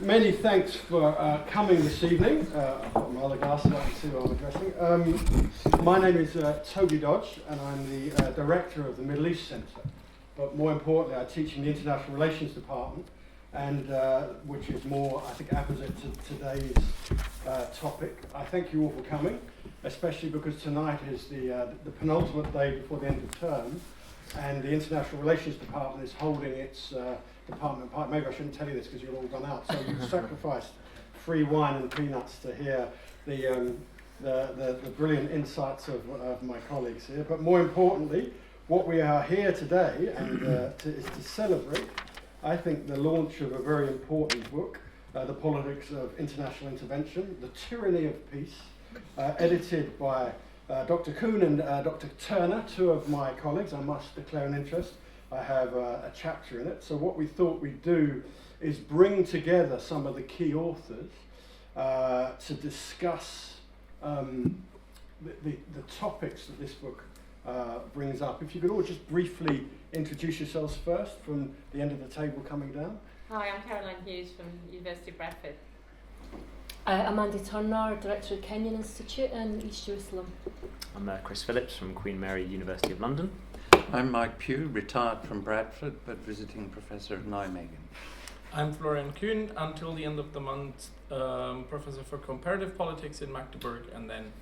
Many thanks for coming this evening. I've got my other glasses, I can see what I'm addressing. My name is Toby Dodge, and I'm the director of the Middle East Centre. But more importantly, I teach in the International Relations Department, and which is more, I think, apposite to today's topic. I thank you all for coming, especially because tonight is the penultimate day before the end of term, and the International Relations Department is holding its department party. Maybe I shouldn't tell you this because you're all gone out. So you've sacrificed free wine and peanuts to hear the brilliant insights of my colleagues here. But more importantly, what we are here today is to celebrate, I think, the launch of a very important book, The Politics of International Intervention, The Tyranny of Peace, edited by Dr. Kühn and Dr. Turner, two of my colleagues. I must declare an interest. I have a chapter in it. So what we thought we'd do is bring together some of the key authors to discuss the topics that this book brings up. If you could all just briefly introduce yourselves first from the end of the table coming down. Hi, I'm Caroline Hughes from University of Bradford. I'm Mandy Turner, Director of Kenyon Institute in East Jerusalem. I'm Chris Phillips from Queen Mary University of London. I'm Mike Pugh, retired from Bradford, but visiting professor at Nijmegen. I'm Florian Kühn, until the end of the month, professor for comparative politics in Magdeburg, and then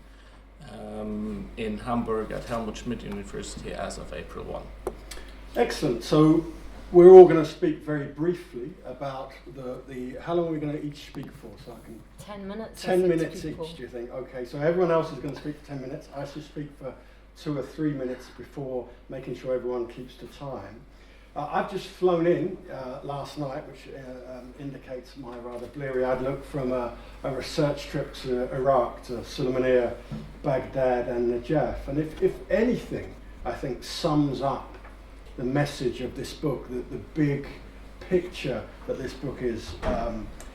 in Hamburg at Helmut Schmidt University as of April 1. Excellent. So we're all going to speak very briefly about the how long are we going to each speak for? So I can 10 minutes. 10 minutes each, do you think? Okay, so everyone else is going to speak for 10 minutes. I should speak for 2 or 3 minutes before making sure everyone keeps to time. I've just flown in last night, which indicates my rather bleary outlook, from a research trip to Iraq, to Sulaymaniyah, Baghdad and Najaf. And if anything, I think sums up the message of this book, the big picture that this book is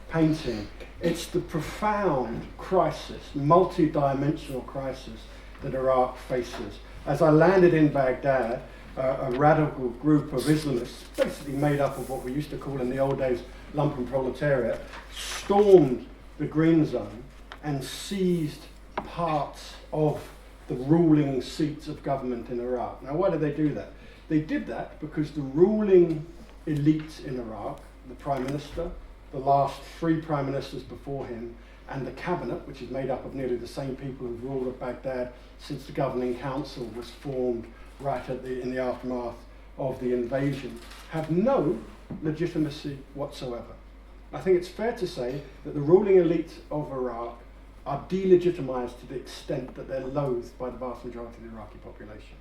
painting, it's the profound crisis, multi-dimensional crisis that Iraq faces. As I landed in Baghdad, a radical group of Islamists, basically made up of what we used to call in the old days lumpen proletariat, stormed the Green Zone and seized parts of the ruling seats of government in Iraq. Now, why did they do that? They did that because the ruling elite in Iraq, the Prime Minister, the last 3 Prime Ministers before him, and the cabinet, which is made up of nearly the same people who've ruled at Baghdad since the governing council was formed right in the aftermath of the invasion, have no legitimacy whatsoever. I think it's fair to say that the ruling elite of Iraq are delegitimized to the extent that they're loathed by the vast majority of the Iraqi population.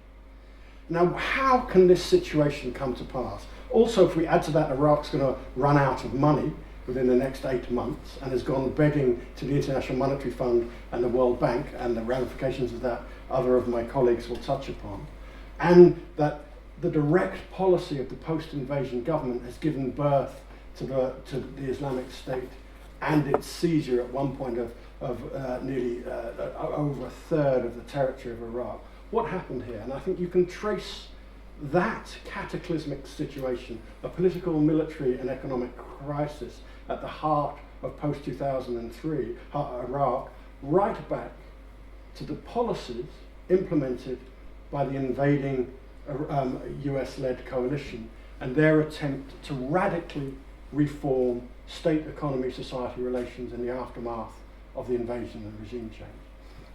Now, how can this situation come to pass? Also, if we add to that, Iraq's going to run out of money within the next 8 months and has gone begging to the International Monetary Fund and the World Bank, and the ramifications of that other of my colleagues will touch upon, and that the direct policy of the post-invasion government has given birth to the Islamic State and its seizure at one point of nearly over a third of the territory of Iraq. What happened here? And I think you can trace that cataclysmic situation, a political, military and economic crisis at the heart of post-2003 Iraq, right back to the policies implemented by the invading US-led coalition and their attempt to radically reform state, economy, society relations in the aftermath of the invasion and regime change.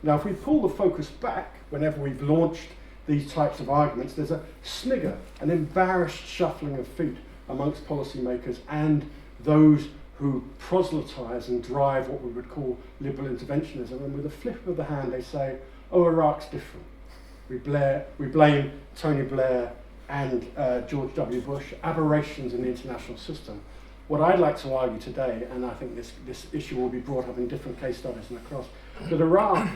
Now, if we pull the focus back, whenever we've launched these types of arguments, there's a snigger, an embarrassed shuffling of feet amongst policymakers and those who proselytise and drive what we would call liberal interventionism. And with a flip of the hand, they say, oh, Iraq's different. We blame Tony Blair and George W. Bush, aberrations in the international system. What I'd like to argue today, and I think this issue will be brought up in different case studies and across, that Iraq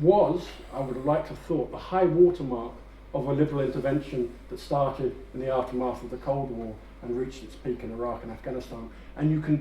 was, I would have liked to have thought, the high watermark of a liberal intervention that started in the aftermath of the Cold War and reached its peak in Iraq and Afghanistan. And you can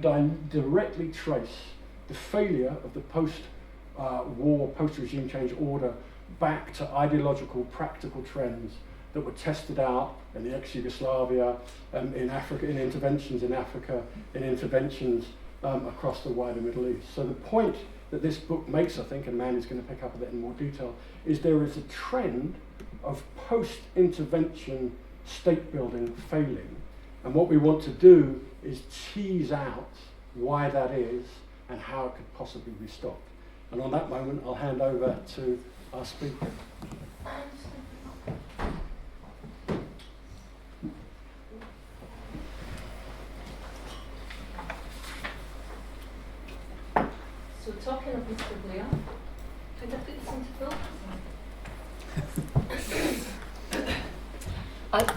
directly trace the failure of the post-war, post-regime change order back to ideological, practical trends that were tested out in the ex-Yugoslavia, in Africa, in interventions in Africa, in interventions across the wider Middle East. So the point that this book makes, I think, and Mandy's going to pick up on it in more detail, is there is a trend of post-intervention state building failing. And what we want to do is tease out why that is and how it could possibly be stopped. And on that moment, I'll hand over to our speaker. So talking of Mr. Blair, can I put this into focus?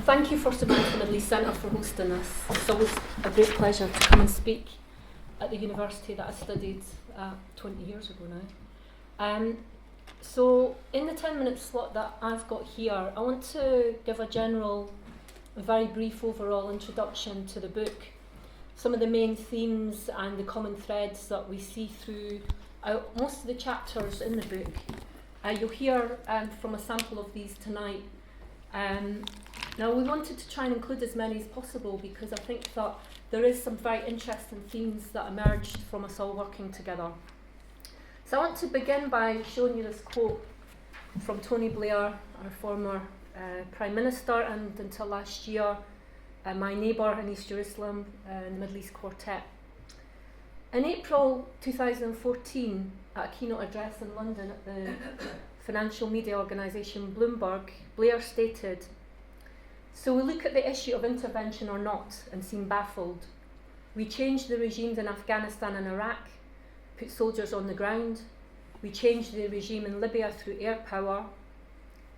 Thank you first of all to the Middle East Centre for hosting this. It's always a great pleasure to come and speak at the university that I studied 20 years ago now. So in the 10-minute slot that I've got here, I want to give a very brief overall introduction to the book, some of the main themes and the common threads that we see through most of the chapters in the book. You'll hear from a sample of these tonight. Now we wanted to try and include as many as possible because I think that there is some very interesting themes that emerged from us all working together. So I want to begin by showing you this quote from Tony Blair, our former Prime Minister, and until last year, my neighbour in East Jerusalem in the Middle East Quartet. In April 2014, at a keynote address in London at the financial media organisation Bloomberg, Blair stated, "So we look at the issue of intervention or not and seem baffled. We changed the regimes in Afghanistan and Iraq, put soldiers on the ground. We changed the regime in Libya through air power.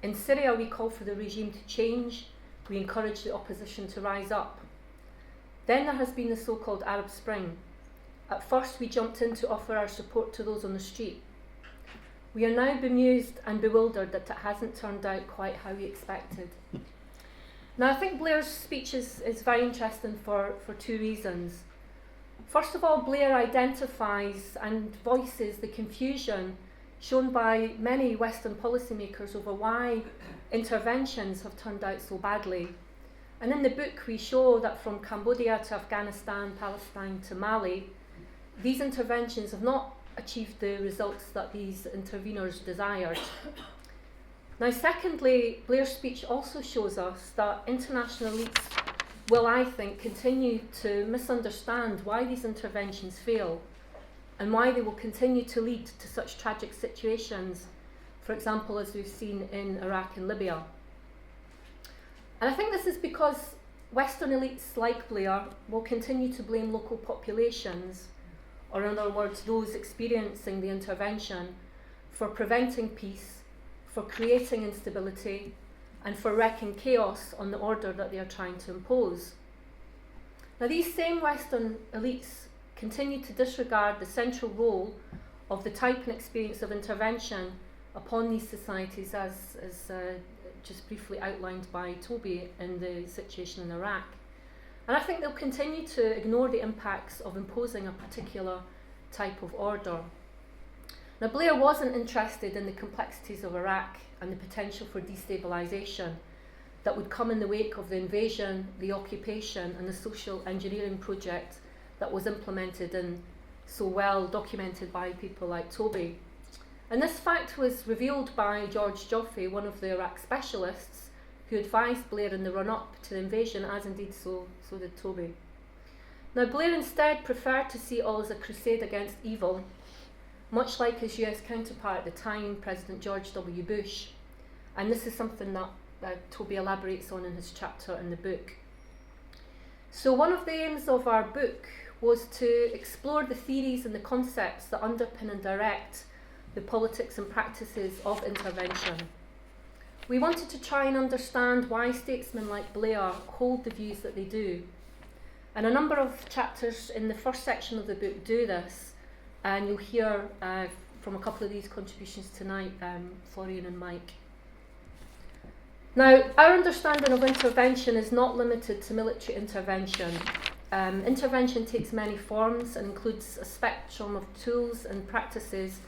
In Syria we call for the regime to change. We encourage the opposition to rise up. Then there has been the so-called Arab Spring. At first we jumped in to offer our support to those on the street. We are now bemused and bewildered that it hasn't turned out quite how we expected." Now I think Blair's speech is very interesting for two reasons. First of all, Blair identifies and voices the confusion shown by many Western policymakers over why interventions have turned out so badly. And in the book we show that from Cambodia to Afghanistan, Palestine to Mali, these interventions have not achieved the results that these interveners desired. Now secondly, Blair's speech also shows us that international elites will, I think, continue to misunderstand why these interventions fail and why they will continue to lead to such tragic situations, for example, as we've seen in Iraq and Libya. And I think this is because Western elites like Blair will continue to blame local populations, or in other words, those experiencing the intervention, for preventing peace, for creating instability, and for wreaking chaos on the order that they are trying to impose. Now these same Western elites continue to disregard the central role of the type and experience of intervention upon these societies as just briefly outlined by Toby in the situation in Iraq. And I think they'll continue to ignore the impacts of imposing a particular type of order. Now Blair wasn't interested in the complexities of Iraq and the potential for destabilisation that would come in the wake of the invasion, the occupation and the social engineering project that was implemented and so well documented by people like Toby. And this fact was revealed by George Joffe, one of the Iraq specialists, who advised Blair in the run-up to the invasion, as indeed so did Toby. Now Blair instead preferred to see it all as a crusade against evil, much like his US counterpart at the time, President George W. Bush. And this is something that Toby elaborates on in his chapter in the book. So one of the aims of our book was to explore the theories and the concepts that underpin and direct the politics and practices of intervention. We wanted to try and understand why statesmen like Blair hold the views that they do. And a number of chapters in the first section of the book do this, and you'll hear from a couple of these contributions tonight, Florian and Mike. Now, our understanding of intervention is not limited to military intervention. Intervention takes many forms and includes a spectrum of tools and practices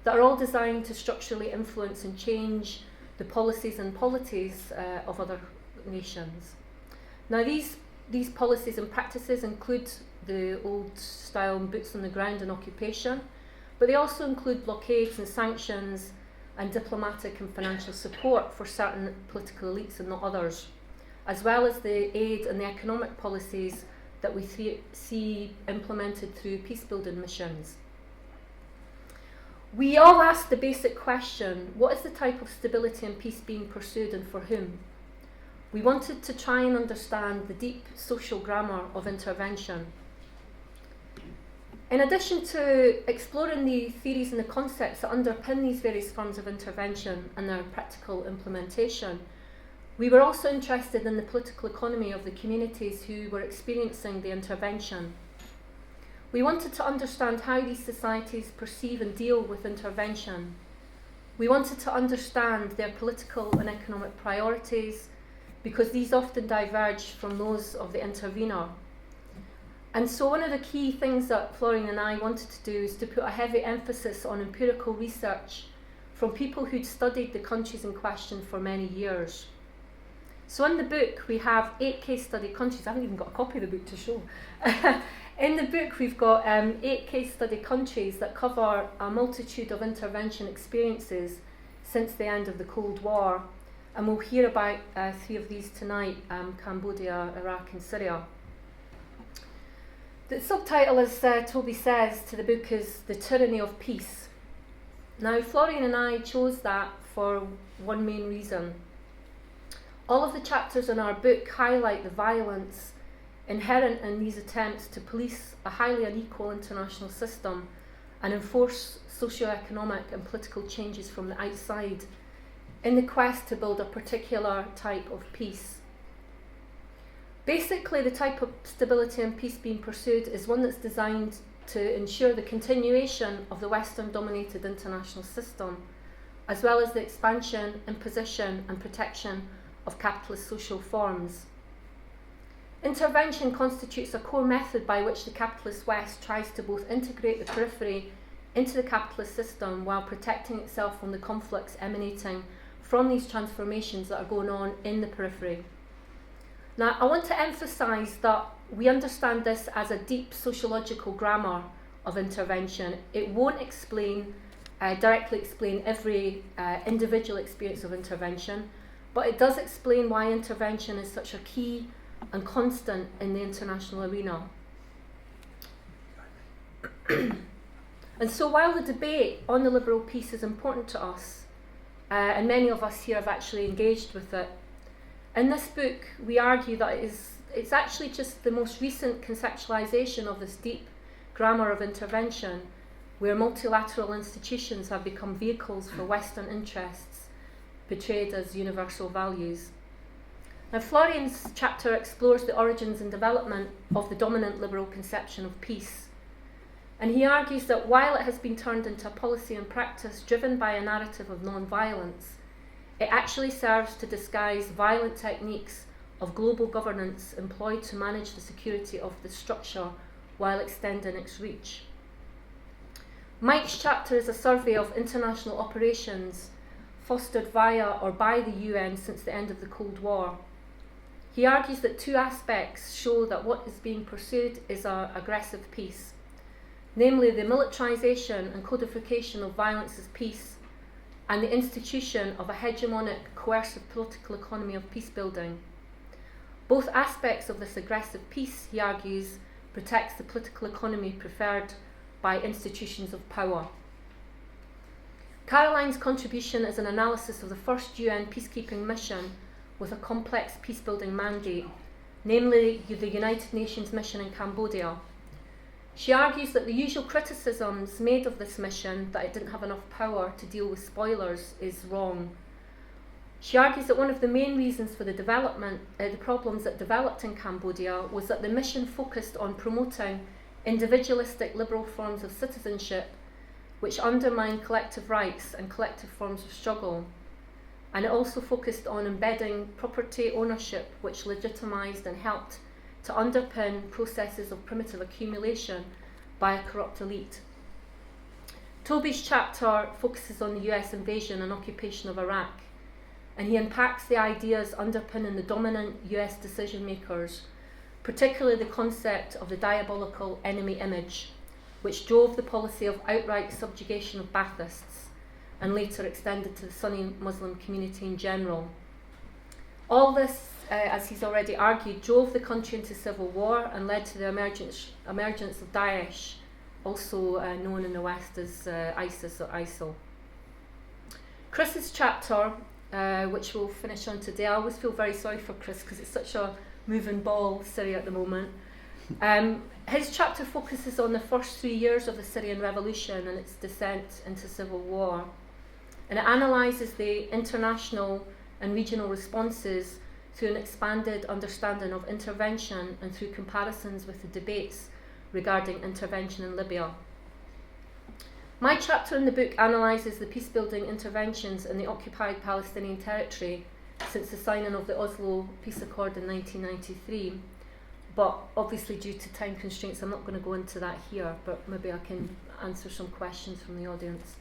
that are all designed to structurally influence and change the policies and polities of other nations. Now these policies and practices include the old style boots on the ground and occupation, but they also include blockades and sanctions and diplomatic and financial support for certain political elites and not others, as well as the aid and the economic policies that we see implemented through peace-building missions. We all ask the basic question, what is the type of stability and peace being pursued and for whom? We wanted to try and understand the deep social grammar of intervention. In addition to exploring the theories and the concepts that underpin these various forms of intervention and their practical implementation, we were also interested in the political economy of the communities who were experiencing the intervention. We wanted to understand how these societies perceive and deal with intervention. We wanted to understand their political and economic priorities, because these often diverge from those of the intervener. And so one of the key things that Florian and I wanted to do is to put a heavy emphasis on empirical research from people who'd studied the countries in question for many years. So in the book we have 8 case study countries. I haven't even got a copy of the book to show. In the book we've got 8 case study countries that cover a multitude of intervention experiences since the end of the Cold War. And we'll hear about 3 of these tonight, Cambodia, Iraq and Syria. The subtitle, as Toby says, to the book is The Tyranny of Peace. Now, Florian and I chose that for one main reason. All of the chapters in our book highlight the violence inherent in these attempts to police a highly unequal international system and enforce socio-economic and political changes from the outside in the quest to build a particular type of peace. Basically, the type of stability and peace being pursued is one that's designed to ensure the continuation of the Western-dominated international system, as well as the expansion, imposition and protection of capitalist social forms. Intervention constitutes a core method by which the capitalist West tries to both integrate the periphery into the capitalist system while protecting itself from the conflicts emanating from these transformations that are going on in the periphery. Now, I want to emphasise that we understand this as a deep sociological grammar of intervention. It won't directly explain every individual experience of intervention, but it does explain why intervention is such a key and constant in the international arena. And so while the debate on the liberal peace is important to us, and many of us here have actually engaged with it, in this book we argue that it's actually just the most recent conceptualisation of this deep grammar of intervention, where multilateral institutions have become vehicles for Western interests portrayed as universal values. Now, Florian's chapter explores the origins and development of the dominant liberal conception of peace. And he argues that while it has been turned into a policy and practice driven by a narrative of non-violence, it actually serves to disguise violent techniques of global governance employed to manage the security of the structure while extending its reach. Mike's chapter is a survey of international operations fostered via or by the UN since the end of the Cold War. He argues that 2 aspects show that what is being pursued is an aggressive peace, namely the militarisation and codification of violence as peace, and the institution of a hegemonic, coercive political economy of peace building. Both aspects of this aggressive peace, he argues, protects the political economy preferred by institutions of power. Caroline's contribution is an analysis of the first UN peacekeeping mission with a complex peace-building mandate, namely the United Nations mission in Cambodia. She argues that the usual criticisms made of this mission, that it didn't have enough power to deal with spoilers, is wrong. She argues that one of the main reasons for the problems that developed in Cambodia was that the mission focused on promoting individualistic liberal forms of citizenship which undermined collective rights and collective forms of struggle. And it also focused on embedding property ownership which legitimised and helped to underpin processes of primitive accumulation by a corrupt elite. Toby's chapter focuses on the US invasion and occupation of Iraq, and he unpacks the ideas underpinning the dominant US decision makers particularly the concept of the diabolical enemy image, which drove the policy of outright subjugation of Baathists and later extended to the Sunni Muslim community in general. All this, as he's already argued, drove the country into civil war and led to the emergence of Daesh, also known in the West as ISIS or ISIL. Chris's chapter, which we'll finish on today, I always feel very sorry for Chris because it's such a moving ball, Syria at the moment. His chapter focuses on the first 3 years of the Syrian revolution and its descent into civil war. And it analyses the international and regional responses through an expanded understanding of intervention and through comparisons with the debates regarding intervention in Libya. My chapter in the book analyses the peace-building interventions in the occupied Palestinian territory since the signing of the Oslo Peace Accord in 1993. But obviously due to time constraints, I'm not going to go into that here, but maybe I can answer some questions from the audience.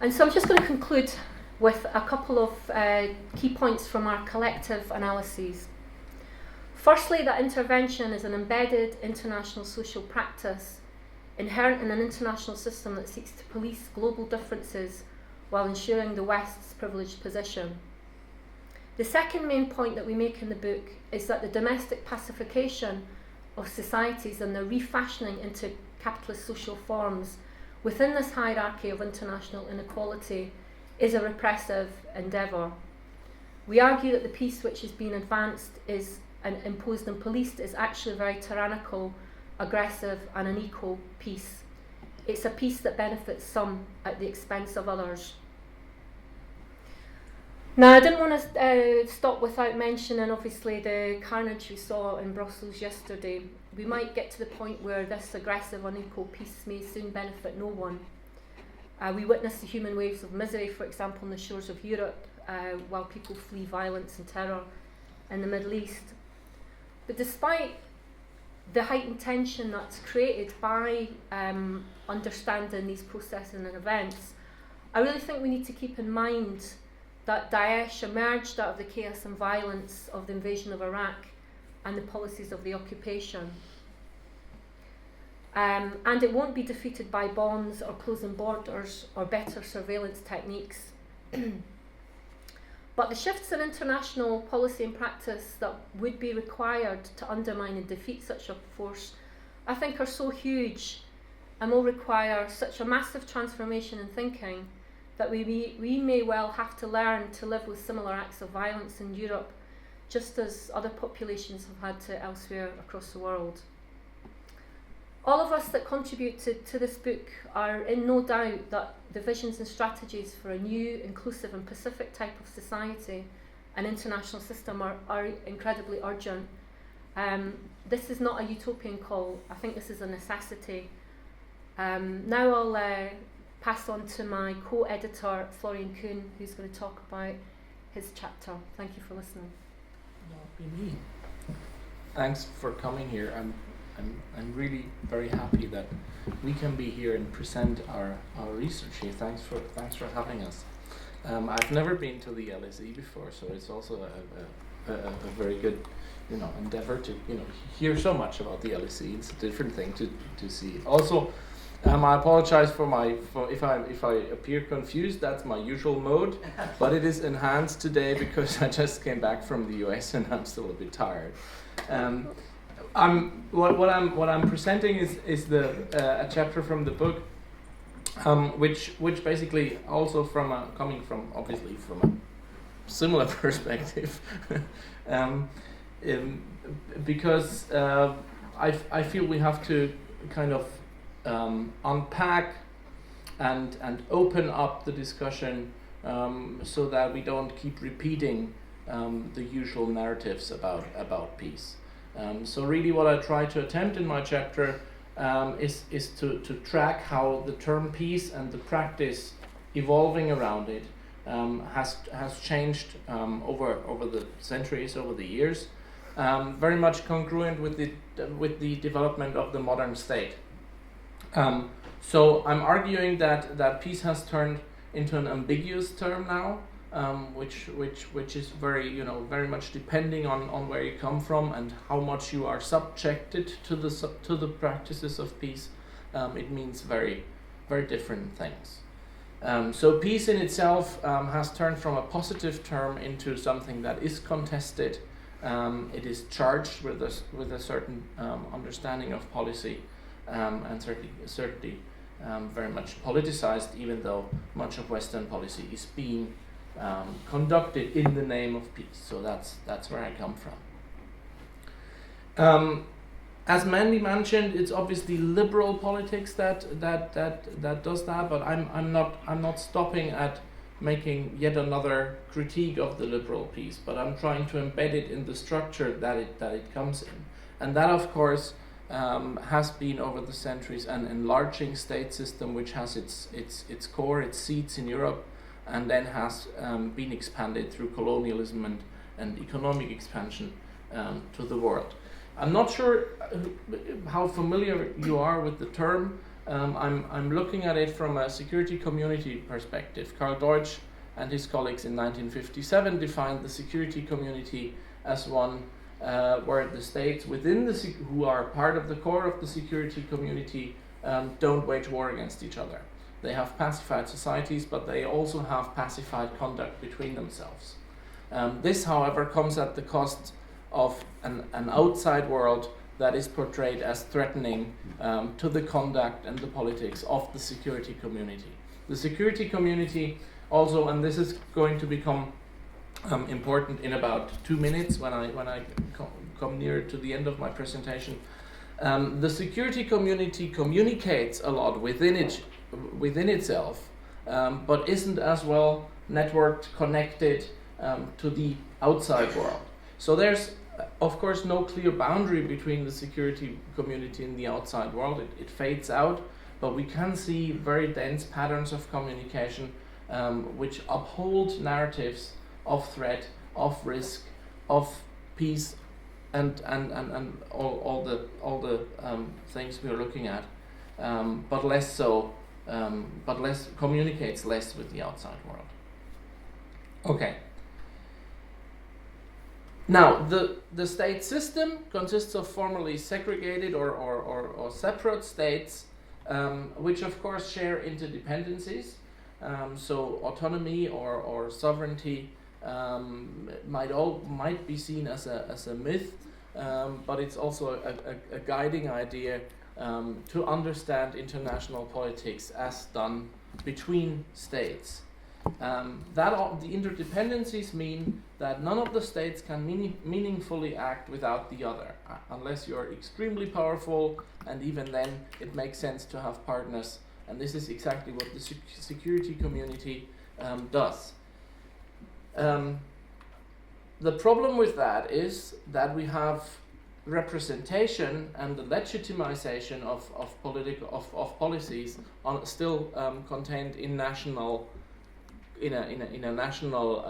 And so I'm just going to conclude with a couple of key points from our collective analyses. Firstly, that intervention is an embedded international social practice inherent in an international system that seeks to police global differences while ensuring the West's privileged position. The second main point that we make in the book is that the domestic pacification of societies and the refashioning into capitalist social forms within this hierarchy of international inequality is a repressive endeavour. We argue that the peace which is being advanced is and imposed and policed is actually very tyrannical, aggressive and unequal peace. It's a peace that benefits some at the expense of others. Now, I didn't want to stop without mentioning, obviously, the carnage we saw in Brussels yesterday. We might get to the point where this aggressive, unequal peace may soon benefit no one. We witnessed the human waves of misery, for example, on the shores of Europe, while people flee violence and terror in the Middle East. But despite the heightened tension that's created by understanding these processes and events, I really think we need to keep in mind that Daesh emerged out of the chaos and violence of the invasion of Iraq and the policies of the occupation. And it won't be defeated by bombs or closing borders or better surveillance techniques. But the shifts in international policy and practice that would be required to undermine and defeat such a force, I think, are so huge and will require such a massive transformation in thinking that we may well have to learn to live with similar acts of violence in Europe, just as other populations have had to elsewhere across the world. All of us that contribute to this book are in no doubt that the visions and strategies for a new, inclusive and pacific type of society and international system are incredibly urgent. This is not a utopian call. I think this is a necessity. Now I'll pass on to my co-editor, Florian Kühn, who's going to talk about his chapter. Thank you for listening. That'll be me. Thanks for coming here. I'm really very happy that we can be here and present our research here. Thanks for having us. I've never been to the LSE before, so it's also a very good endeavor to hear so much about the LSE. It's a different thing to see. Also, I apologize for if I appear confused. That's my usual mode, but it is enhanced today because I just came back from the US and I'm still a bit tired. What I'm presenting is a chapter from the book, which basically also coming from obviously from a similar perspective, because I feel we have to kind of unpack and open up the discussion so that we don't keep repeating the usual narratives about peace. So really what I try to attempt in my chapter is to track how the term peace and the practice evolving around it has changed over the centuries, over the years, very much congruent with the development of the modern state. So I'm arguing that peace has turned into an ambiguous term now, which is very very much depending on where you come from and how much you are subjected to the practices of peace. It means very very different things. So peace in itself has turned from a positive term into something that is contested. It is charged with a certain understanding of policy, and certainly very much politicized, even though much of Western policy is being conducted in the name of peace. So that's where I come from. As Mandy mentioned, it's obviously liberal politics that does that, but I'm not stopping at making yet another critique of the liberal peace, but I'm trying to embed it in the structure that it comes in, and that of course has been over the centuries an enlarging state system which has its core, its seats in Europe, and then has been expanded through colonialism and economic expansion to the world. I'm not sure how familiar you are with the term. I'm looking at it from a security community perspective. Karl Deutsch and his colleagues in 1957 defined the security community as one where the states within who are part of the core of the security community don't wage war against each other. They have pacified societies, but they also have pacified conduct between themselves. This, however, comes at the cost of an outside world that is portrayed as threatening to the conduct and the politics of the security community. The security community also, and this is going to become important in about 2 minutes when I come near to the end of my presentation. The security community communicates a lot within itself, but isn't as well networked, connected to the outside world. So there's of course no clear boundary between the security community and the outside world. It fades out, but we can see very dense patterns of communication which uphold narratives of threat, of risk, of peace, and all the things we are looking at, but less so, communicates less with the outside world. Okay. Now, the state system consists of formerly segregated or separate states, which of course share interdependencies. So autonomy or sovereignty might be seen as a myth, but it's also a guiding idea to understand international politics as done between states. The interdependencies mean that none of the states can meaningfully act without the other, unless you're extremely powerful, and even then it makes sense to have partners, and this is exactly what the security community does. The problem with that is that we have representation and the legitimization of policies still contained in national. In a national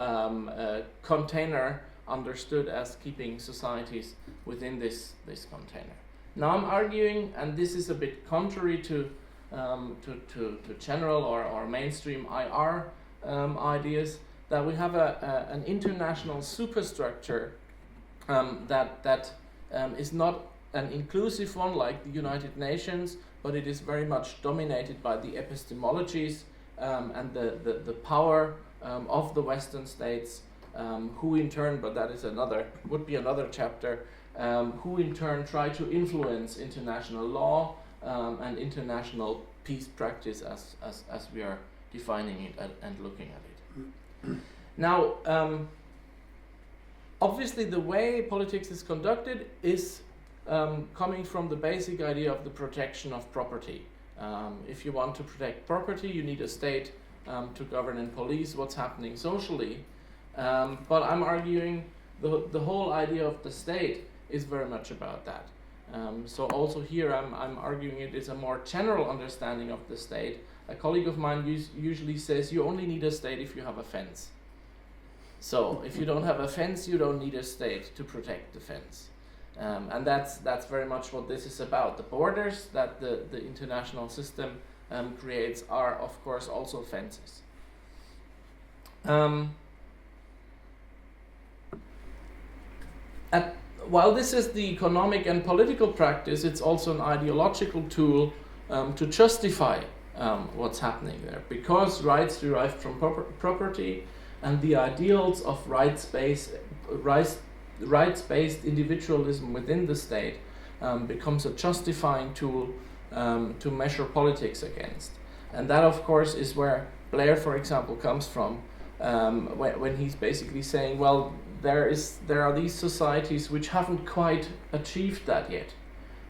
container, understood as keeping societies within this container. Now I'm arguing, and this is a bit contrary to general or mainstream IR ideas, that we have an international superstructure that is not an inclusive one like the United Nations, but it is very much dominated by the epistemologies and the power of the Western states, who in turn, but that is would be another chapter, who in turn try to influence international law and international peace practice as we are defining it and looking at it. Now, obviously the way politics is conducted is coming from the basic idea of the protection of property. If you want to protect property, you need a state to govern and police what's happening socially. But I'm arguing the whole idea of the state is very much about that. So also here I'm arguing it is a more general understanding of the state. A colleague of mine usually says you only need a state if you have a fence. So if you don't have a fence, you don't need a state to protect the fence. And that's very much what this is about. The borders that the international system creates are, of course, also fences. while this is the economic and political practice, it's also an ideological tool to justify what's happening there, because rights derived from property and the ideals of rights-based individualism within the state becomes a justifying tool to measure politics against. And that, of course, is where Blair, for example, comes from, when he's basically saying, well, there are these societies which haven't quite achieved that yet.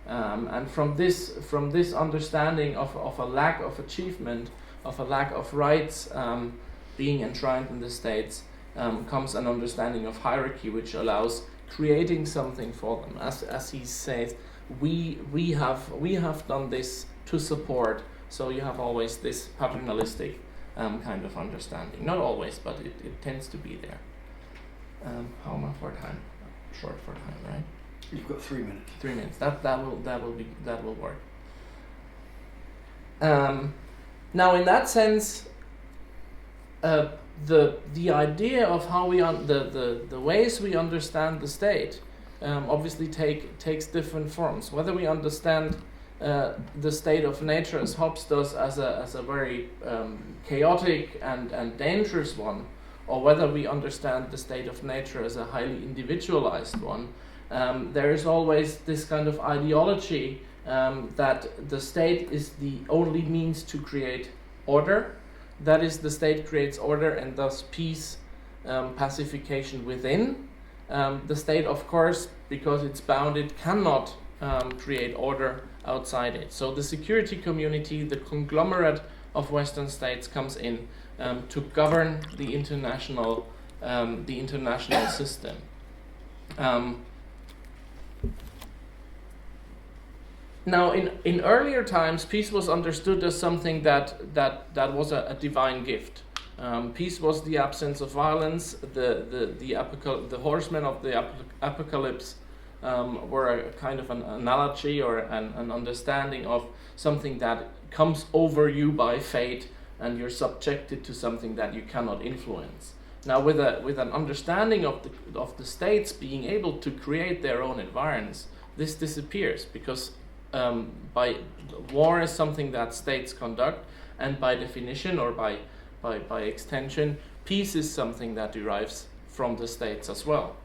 And from this understanding of a lack of achievement, of a lack of rights being enshrined in the states, comes an understanding of hierarchy, which allows creating something for them. As he says, we have done this to support. So you have always this paternalistic kind of understanding. Not always, but it tends to be there. How am I for time? Short for time, right? You've got 3 minutes. 3 minutes. That will work. Now, in that sense, the idea of how the ways we understand the state obviously takes different forms. Whether we understand the state of nature, as Hobbes does, as a very chaotic and dangerous one, or whether we understand the state of nature as a highly individualized one, there is always this kind of ideology that the state is the only means to create order. That is, the state creates order and thus peace, pacification within. The state, of course, because it's bounded, cannot create order outside it. So the security community, the conglomerate of Western states, comes in to govern the international system. Now, in earlier times, peace was understood as something that was a divine gift. Peace was the absence of violence. The horsemen of the apocalypse were a kind of an analogy or an understanding of something that comes over you by fate, and you're subjected to something that you cannot influence. Now, with an understanding of the states being able to create their own environs, this disappears, because by war is something that states conduct, and by definition or by extension, peace is something that derives from the states as well.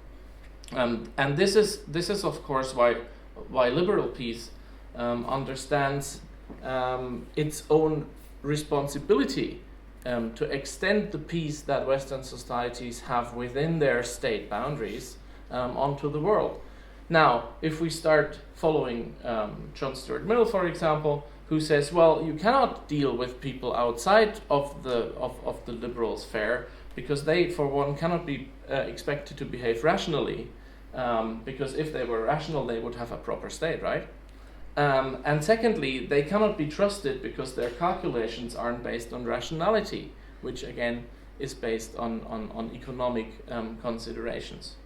And this is of course why liberal peace understands its own responsibility to extend the peace that Western societies have within their state boundaries onto the world. Now, if we start following John Stuart Mill, for example, who says, well, you cannot deal with people outside of the liberal sphere, because they, for one, cannot be expected to behave rationally, because if they were rational, they would have a proper state, right? And secondly, they cannot be trusted because their calculations aren't based on rationality, which again is based on economic considerations.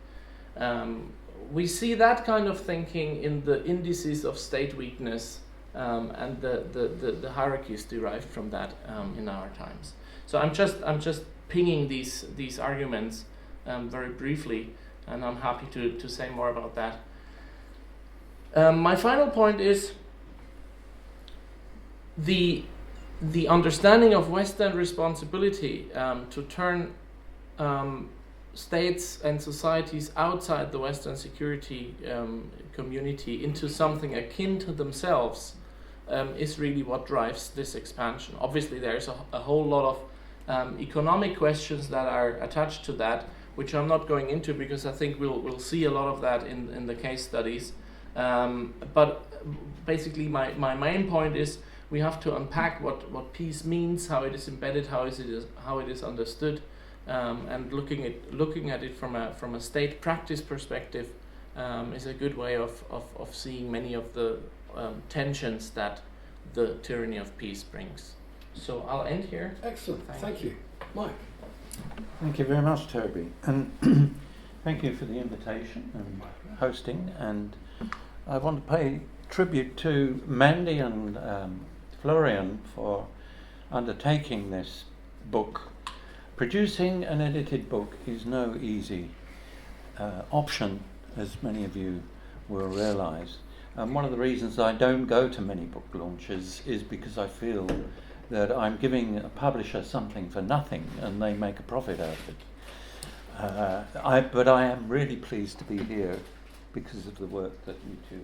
We see that kind of thinking in the indices of state weakness, and the hierarchies derived from that in our times. So I'm just pinging these arguments very briefly, and I'm happy to say more about that. My final point is the understanding of Western responsibility to turn states and societies outside the Western security community into something akin to themselves is really what drives this expansion. Obviously, there's a whole lot of economic questions that are attached to that, which I'm not going into because I think we'll see a lot of that in the case studies. But basically, my main point is we have to unpack what peace means, how it is embedded, how it is understood. And looking at it from a state practice perspective is a good way of seeing many of the tensions that the tyranny of peace brings. So I'll end here. Excellent, thank you. Mike. Thank you very much, Toby, and thank you for the invitation and hosting. And I want to pay tribute to Mandy and Florian for undertaking this book. Producing an edited book is no easy option, as many of you will realise. And one of the reasons I don't go to many book launches is because I feel that I'm giving a publisher something for nothing and they make a profit out of it. But I am really pleased to be here because of the work that you two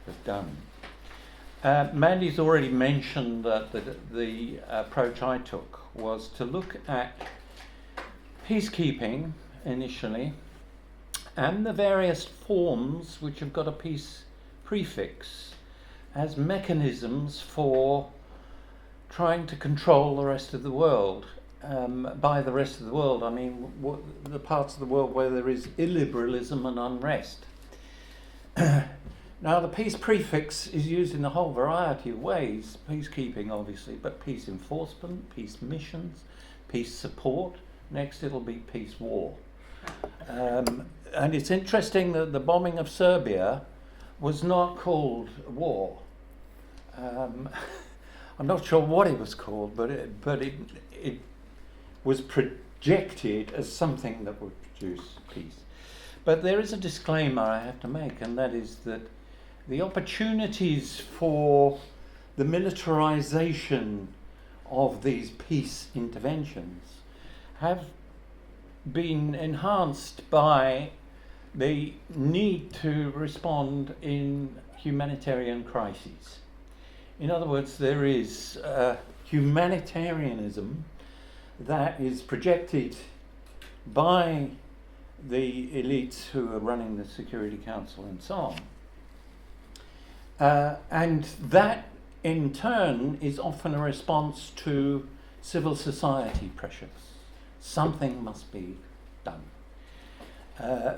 have done. Mandy's already mentioned that the approach I took was to look at peacekeeping initially and the various forms which have got a peace prefix as mechanisms for trying to control the rest of the world. By the rest of the world, I mean the parts of the world where there is illiberalism and unrest. Now, the peace prefix is used in a whole variety of ways. Peacekeeping, obviously, but peace enforcement, peace missions, peace support. Next, it'll be peace war. And it's interesting that the bombing of Serbia was not called war. I'm not sure what it was called, but it was projected as something that would produce peace. But there is a disclaimer I have to make, and that is that the opportunities for the militarization of these peace interventions have been enhanced by the need to respond in humanitarian crises. In other words, there is humanitarianism that is projected by the elites who are running the Security Council and so on. And that, in turn, is often a response to civil society pressures. Something must be done.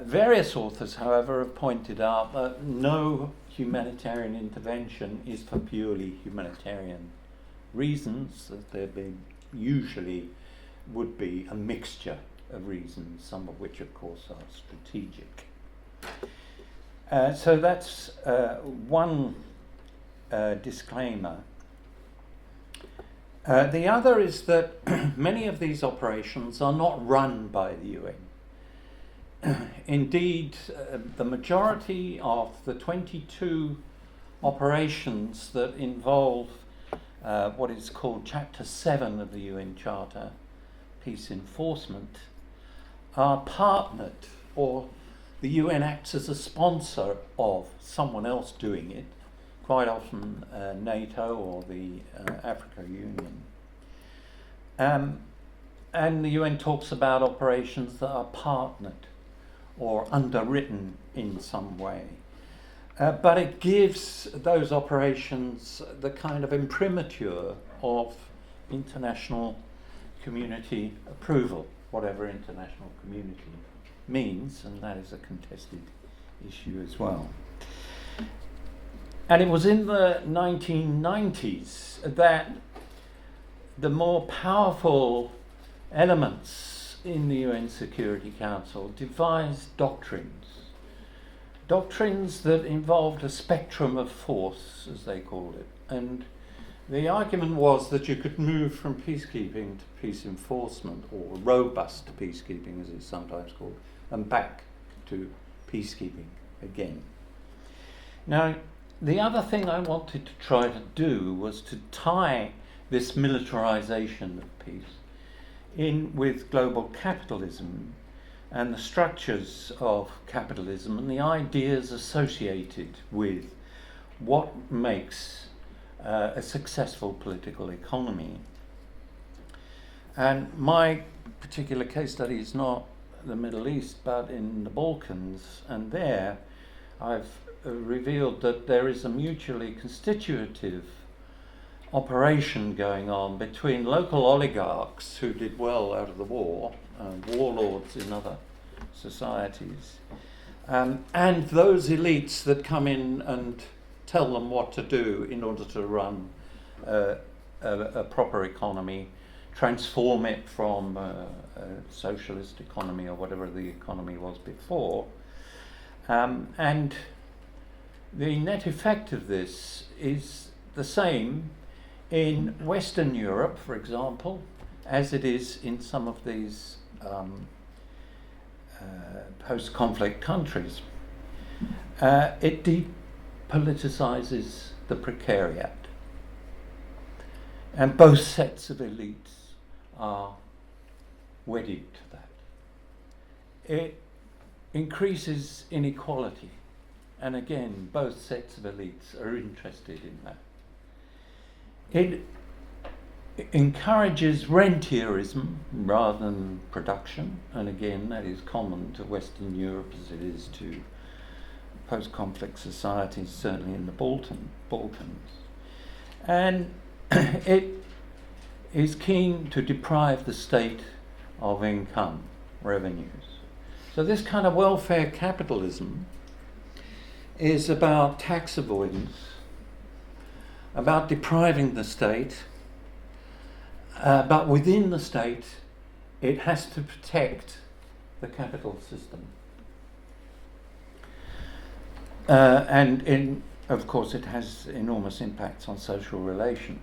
Various authors, however, have pointed out that no humanitarian intervention is for purely humanitarian reasons, that there usually would be a mixture of reasons, some of which, of course, are strategic. So that's one disclaimer. The other is that many of these operations are not run by the UN. Indeed, the majority of the 22 operations that involve what is called Chapter 7 of the UN Charter, peace enforcement, are partnered, or the UN acts as a sponsor of someone else doing it, quite often NATO or the Africa Union. And the UN talks about operations that are partnered or underwritten in some way. But it gives those operations the kind of imprimatur of international community approval, whatever international community means, and that is a contested issue as well. And it was in the 1990s that the more powerful elements in the UN Security Council devised doctrines that involved a spectrum of force, as they called it. And the argument was that you could move from peacekeeping to peace enforcement, or robust peacekeeping, as it's sometimes called, and back to peacekeeping again. Now, the other thing I wanted to try to do was to tie this militarization of peace in with global capitalism and the structures of capitalism and the ideas associated with what makes a successful political economy. And my particular case study is not the Middle East, but in the Balkans, and there I've revealed that there is a mutually constitutive operation going on between local oligarchs who did well out of the war, warlords in other societies, and those elites that come in and tell them what to do in order to run a proper economy, transform it from a socialist economy or whatever the economy was before. And the net effect of this is the same in Western Europe, for example, as it is in some of these post-conflict countries. It depoliticizes the precariat. And both sets of elites are wedded to that. It increases inequality. And again, both sets of elites are interested in that. It encourages rentierism rather than production, and again, that is common to Western Europe as it is to post-conflict societies, certainly in the Balkans. And it is keen to deprive the state of income, revenues. So this kind of welfare capitalism is about tax avoidance, about depriving the state, but within the state, it has to protect the capital system. Of course, it has enormous impacts on social relations.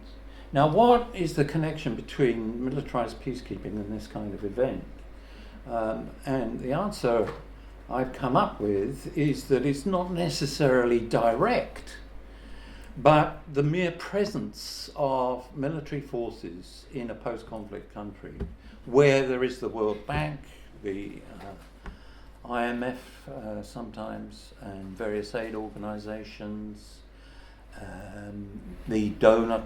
Now, what is the connection between militarized peacekeeping and this kind of event? And the answer I've come up with is that it's not necessarily direct, but the mere presence of military forces in a post-conflict country where there is the World Bank, the IMF sometimes, and various aid organizations, the donor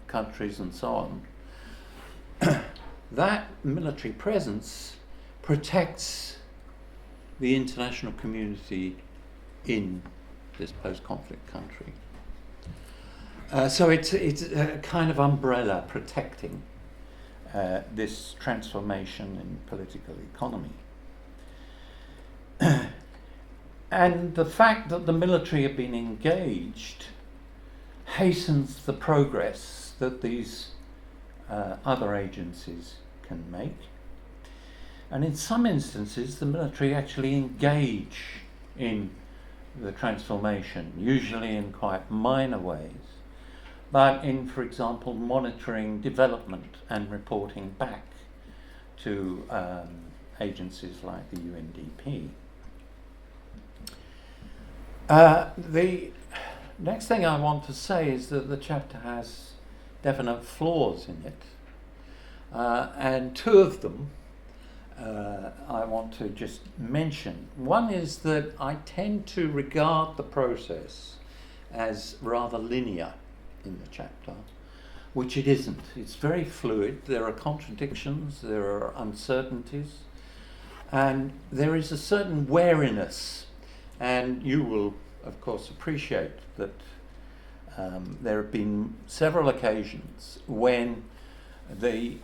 countries and so on, that military presence protects the international community in this post-conflict country. So it's a kind of umbrella protecting this transformation in political economy. And the fact that the military have been engaged hastens the progress that these other agencies can make. And in some instances, the military actually engage in the transformation, usually in quite minor ways, but in, for example, monitoring development and reporting back to agencies like the UNDP. The next thing I want to say is that the chapter has definite flaws in it, and two of them I want to just mention. One is that I tend to regard the process as rather linear in the chapter, which it isn't. It's very fluid. There are contradictions, there are uncertainties, and there is a certain wariness. And you will, of course, appreciate that there have been several occasions when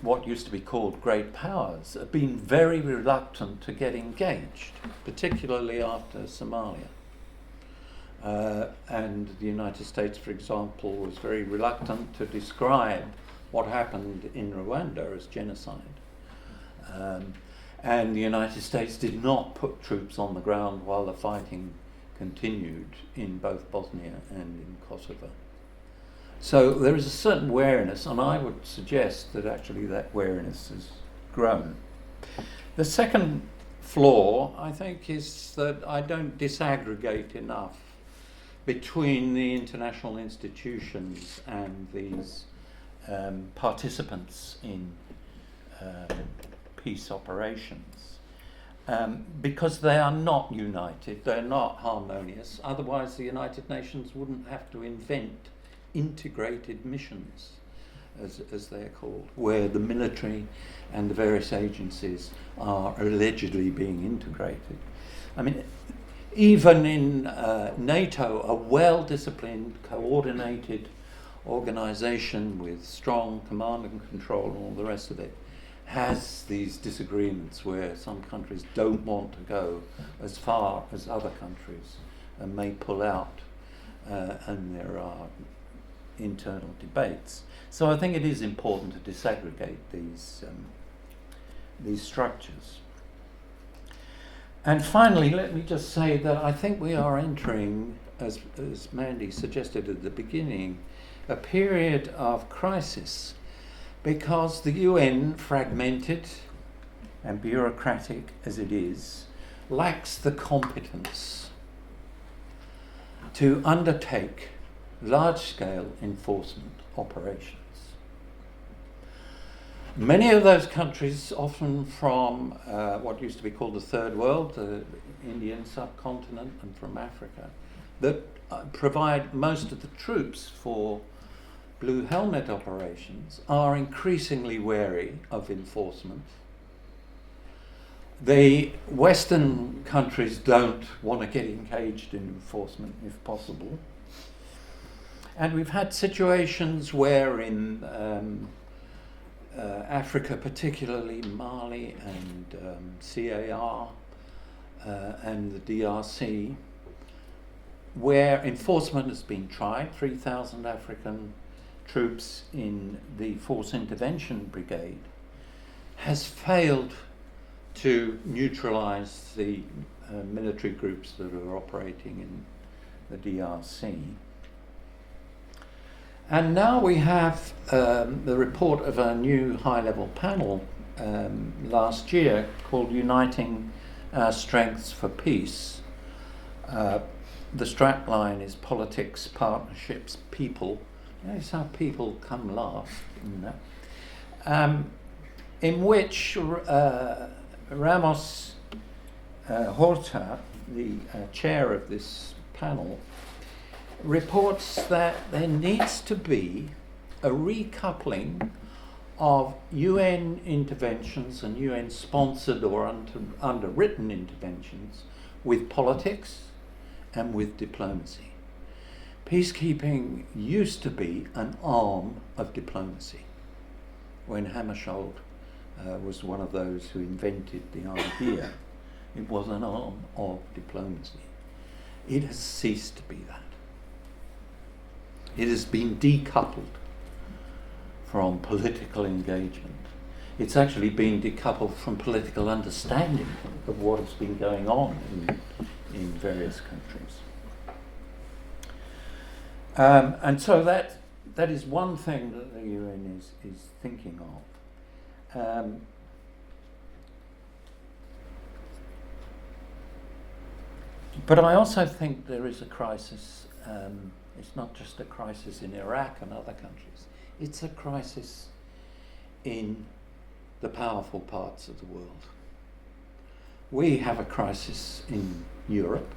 what used to be called great powers have been very reluctant to get engaged, particularly after Somalia. And the United States, for example, was very reluctant to describe what happened in Rwanda as genocide. And the United States did not put troops on the ground while the fighting continued in both Bosnia and in Kosovo. So there is a certain wariness, and I would suggest that actually that wariness has grown. The second flaw, I think, is that I don't disaggregate enough between the international institutions and these participants in peace operations, because they are not united, they're not harmonious. Otherwise the United Nations wouldn't have to invent integrated missions, as they're called, where the military and the various agencies are allegedly being integrated. I mean, even in NATO, a well-disciplined, coordinated organisation with strong command and control and all the rest of it has these disagreements where some countries don't want to go as far as other countries and may pull out, and there are internal debates. So I think it is important to disaggregate these structures. And finally, let me just say that I think we are entering, as Mandy suggested at the beginning, a period of crisis, because the UN, fragmented and bureaucratic as it is, lacks the competence to undertake large-scale enforcement operations. Many of those countries, often from what used to be called the Third World, the Indian subcontinent, and from Africa, that provide most of the troops for Blue Helmet operations, are increasingly wary of enforcement. The Western countries don't want to get engaged in enforcement if possible. And we've had situations where in Africa, particularly Mali and CAR and the DRC, where enforcement has been tried. 3,000 African troops in the Force Intervention Brigade has failed to neutralize the military groups that are operating in the DRC. And now we have the report of a new high-level panel last year called Uniting Our Strengths for Peace. The strapline is politics, partnerships, people. That's how people come last. In which Ramos Horta, the chair of this panel, reports that there needs to be a recoupling of UN interventions and UN-sponsored or underwritten interventions with politics and with diplomacy. Peacekeeping used to be an arm of diplomacy. When Hammarskjöld was one of those who invented the idea, it was an arm of diplomacy. It has ceased to be that. It has been decoupled from political engagement. It's actually been decoupled from political understanding of what has been going on in various countries. And so that is one thing that the UN is thinking of. But I also think there is a crisis. It's not just a crisis in Iraq and other countries. It's a crisis in the powerful parts of the world. We have a crisis in Europe,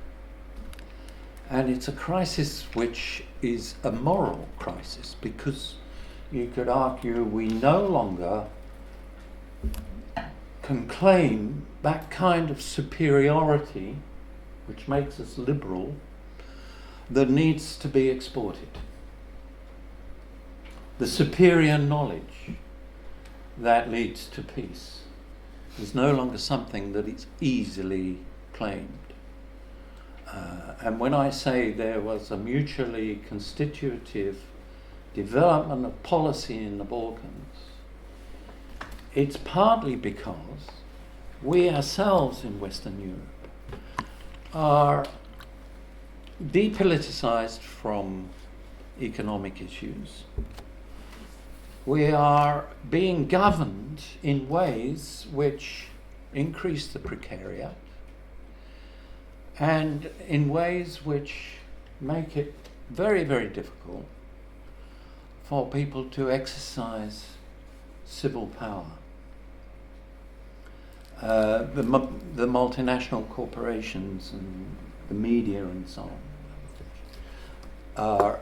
and it's a crisis which is a moral crisis, because you could argue we no longer can claim that kind of superiority which makes us liberal, that needs to be exported. The superior knowledge that leads to peace is no longer something that is easily claimed. And when I say there was a mutually constitutive development of policy in the Balkans, it's partly because we ourselves in Western Europe are depoliticized from economic issues. We are being governed in ways which increase the precariat and in ways which make it very, very difficult for people to exercise civil power. The multinational corporations and the media and so on are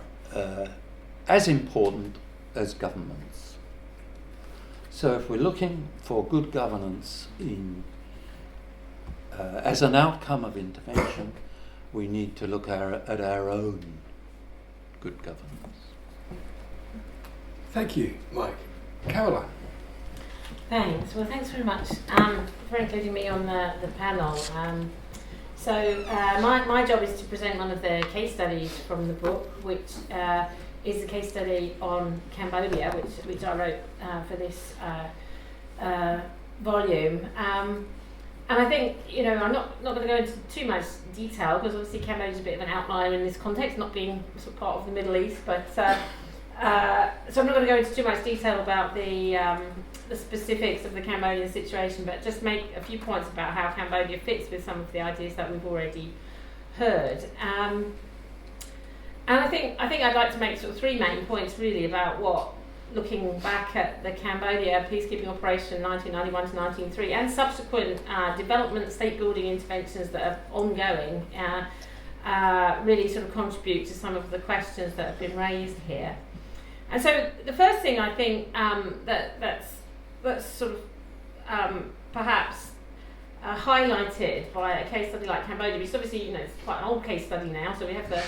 as important as governments. So if we're looking for good governance as an outcome of intervention, we need to look at our own good governance. Thank you, Mike. Caroline. Thanks. Well, thanks very much for including me on the panel. My job is to present one of the case studies from the book, which is a case study on Cambodia, which I wrote for this volume. And I think, I'm not going to go into too much detail, because obviously Cambodia is a bit of an outlier in this context, not being sort of part of the Middle East. But so I'm not going to go into too much detail about the specifics of the Cambodian situation, but just make a few points about how Cambodia fits with some of the ideas that we've already heard. And I think I'd like to make sort of three main points really about what, looking back at the Cambodia peacekeeping operation 1991 to 1993 and subsequent development state building interventions that are ongoing, really sort of contribute to some of the questions that have been raised here. And so the first thing I think that's sort of perhaps highlighted by a case study like Cambodia, because obviously it's quite an old case study now, so we have the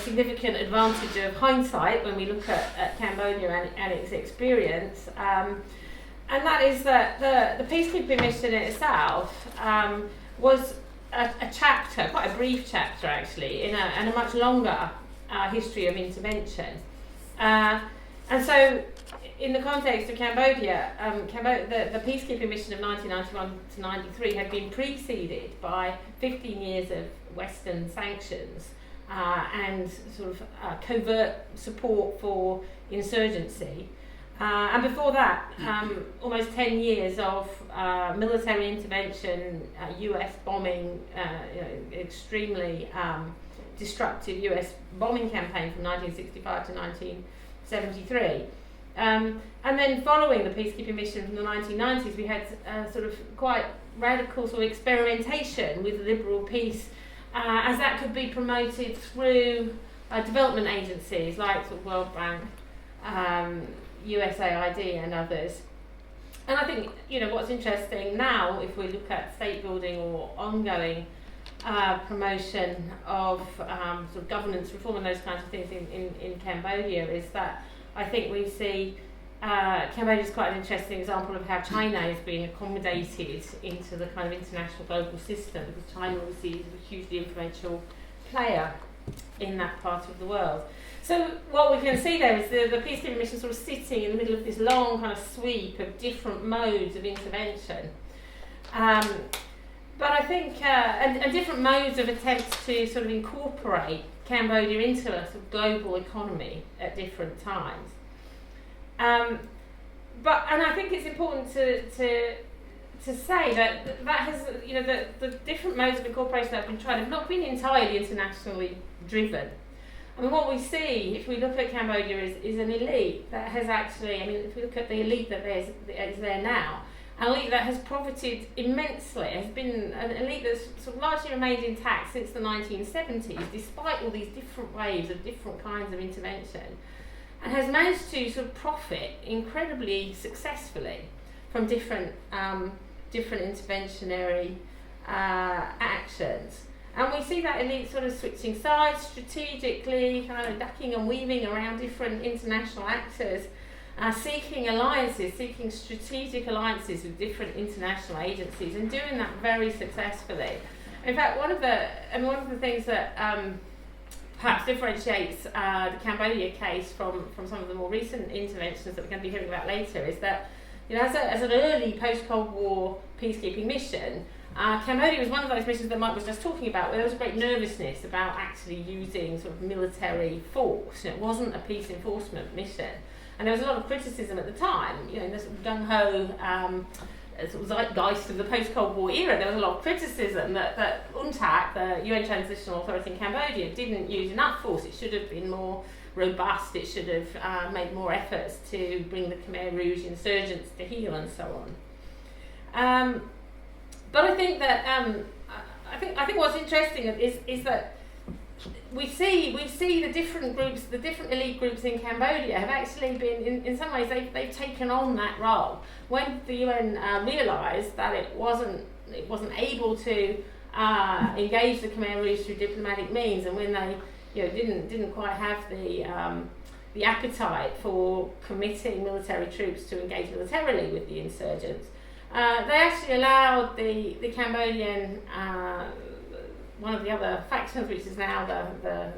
significant advantage of hindsight when we look at Cambodia and its experience, and that is that the peacekeeping mission itself was a chapter, quite a brief chapter actually, in a much longer history of intervention. And so in the context of Cambodia, the peacekeeping mission of 1991 to 93 had been preceded by 15 years of Western sanctions and sort of covert support for insurgency. And before that, almost 10 years of military intervention, US bombing, extremely destructive US bombing campaign from 1965 to 1973. And then following the peacekeeping mission from the 1990s, we had sort of quite radical sort of experimentation with liberal peace, as that could be promoted through development agencies like sort of World Bank, USAID and others. And I think what's interesting now, if we look at state building or ongoing promotion of sort of governance reform and those kinds of things in Cambodia, is that I think we see Cambodia is quite an interesting example of how China is being accommodated into the kind of international global system, because China obviously is a hugely influential player in that part of the world. So what we can see there is the peacekeeping mission sort of sitting in the middle of this long kind of sweep of different modes of intervention. But I think, and different modes of attempts to sort of incorporate Cambodia into a sort of global economy at different times. And I think it's important to say that has, the different modes of incorporation that have been tried have not been entirely internationally driven. I mean, what we see, if we look at Cambodia, is an elite that has actually, if we look at the elite that is there now, an elite that has profited immensely, has been an elite that's sort of largely remained intact since the 1970s, despite all these different waves of different kinds of intervention, and has managed to sort of profit incredibly successfully from different interventionary actions. And we see that elite sort of switching sides strategically, kind of ducking and weaving around different international actors, seeking alliances, seeking strategic alliances with different international agencies, and doing that very successfully. In fact, one of the things that perhaps differentiates the Cambodia case from some of the more recent interventions that we're going to be hearing about later is that, as an early post-Cold War peacekeeping mission, Cambodia was one of those missions that Mike was just talking about, where there was a great nervousness about actually using sort of military force. It wasn't a peace enforcement mission. And there was a lot of criticism at the time, in the sort of gung-ho sort of zeitgeist of the post-Cold War era. There was a lot of criticism that UNTAC, the UN Transitional Authority in Cambodia, didn't use enough force. It should have been more robust. It should have made more efforts to bring the Khmer Rouge insurgents to heel and so on. But I think that I think what's interesting is that we see the different groups, the different elite groups in Cambodia have actually been, in some ways, they've taken on that role. When the UN realised that it wasn't able to engage the Khmer Rouge through diplomatic means, and when they didn't quite have the appetite for committing military troops to engage militarily with the insurgents, they actually allowed the Cambodian, one of the other factions, which is now the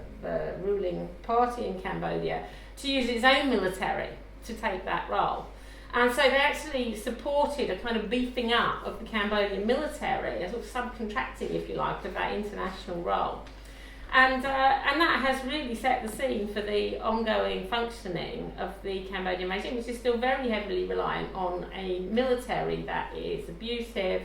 ruling party in Cambodia, to use its own military to take that role. And so they actually supported a kind of beefing up of the Cambodian military, a sort of subcontracting, if you like, of that international role. And that has really set the scene for the ongoing functioning of the Cambodian regime, which is still very heavily reliant on a military that is abusive,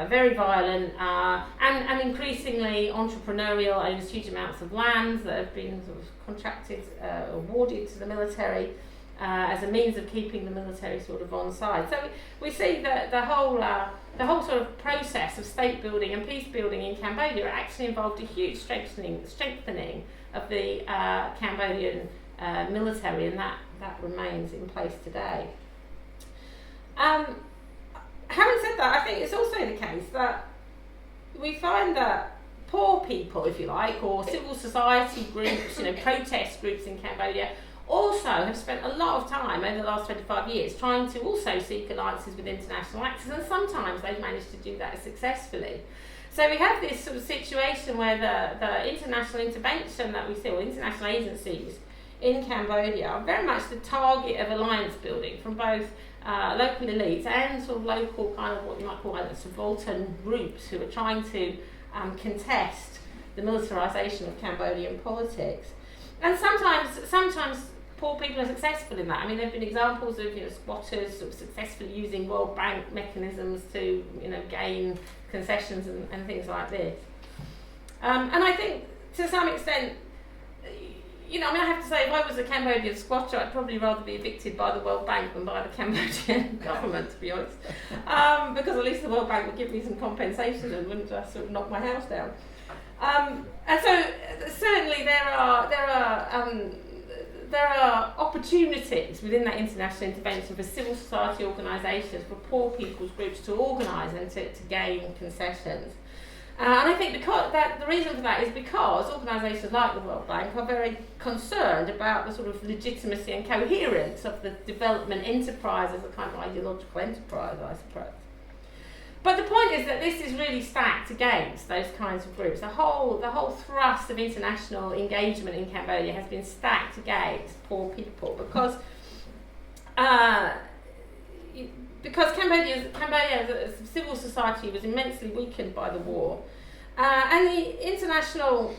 very violent, and increasingly entrepreneurial, owns huge amounts of land that have been sort of contracted, awarded to the military as a means of keeping the military sort of on side. So we see that the whole sort of process of state building and peace building in Cambodia actually involved a huge strengthening of the Cambodian military, and that remains in place today. Having said that, I think it's also the case that we find that poor people, if you like, or civil society groups, protest groups in Cambodia, also have spent a lot of time over the last 25 years trying to also seek alliances with international actors, and sometimes they've managed to do that successfully. So we have this sort of situation where the international intervention that we see, or international agencies in Cambodia, are very much the target of alliance building from both local elites and sort of local kind of what you might call subaltern groups who are trying to contest the militarisation of Cambodian politics. And sometimes poor people are successful in that. I mean, there have been examples of squatters sort of successfully using World Bank mechanisms to gain concessions and things like this. And I think to some extent, I have to say, if I was a Cambodian squatter, I'd probably rather be evicted by the World Bank than by the Cambodian government, to be honest, because at least the World Bank would give me some compensation and wouldn't just sort of knock my house down. And so certainly there are opportunities within that international intervention for civil society organisations, for poor people's groups to organise and to gain concessions. And I think the reason for that is because organisations like the World Bank are very concerned about the sort of legitimacy and coherence of the development enterprise as a kind of ideological enterprise, I suppose. But the point is that this is really stacked against those kinds of groups. The whole thrust of international engagement in Cambodia has been stacked against poor people because Cambodia's civil society was immensely weakened by the war, and the international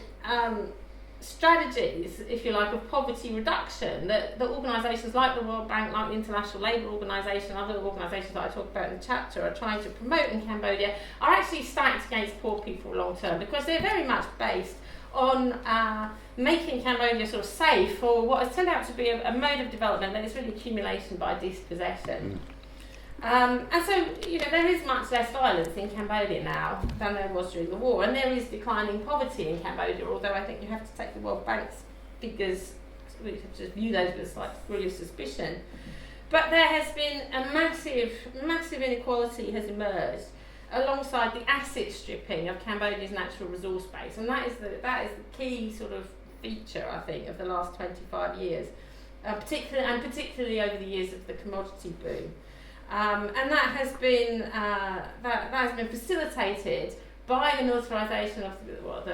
strategies, if you like, of poverty reduction that organisations like the World Bank, like the International Labour Organisation, other organisations that I talk about in the chapter are trying to promote in Cambodia are actually stacked against poor people long term, because they're very much based on making Cambodia sort of safe for what has turned out to be a mode of development that is really accumulation by dispossession. And so, there is much less violence in Cambodia now than there was during the war, and there is declining poverty in Cambodia, although I think you have to take the World Bank's figures, we have to view those with a slight degree of suspicion. But there has been a massive inequality has emerged alongside the asset stripping of Cambodia's natural resource base, and that is the key sort of feature, I think, of the last 25 years, particularly over the years of the commodity boom. And that has been facilitated by the militarisation of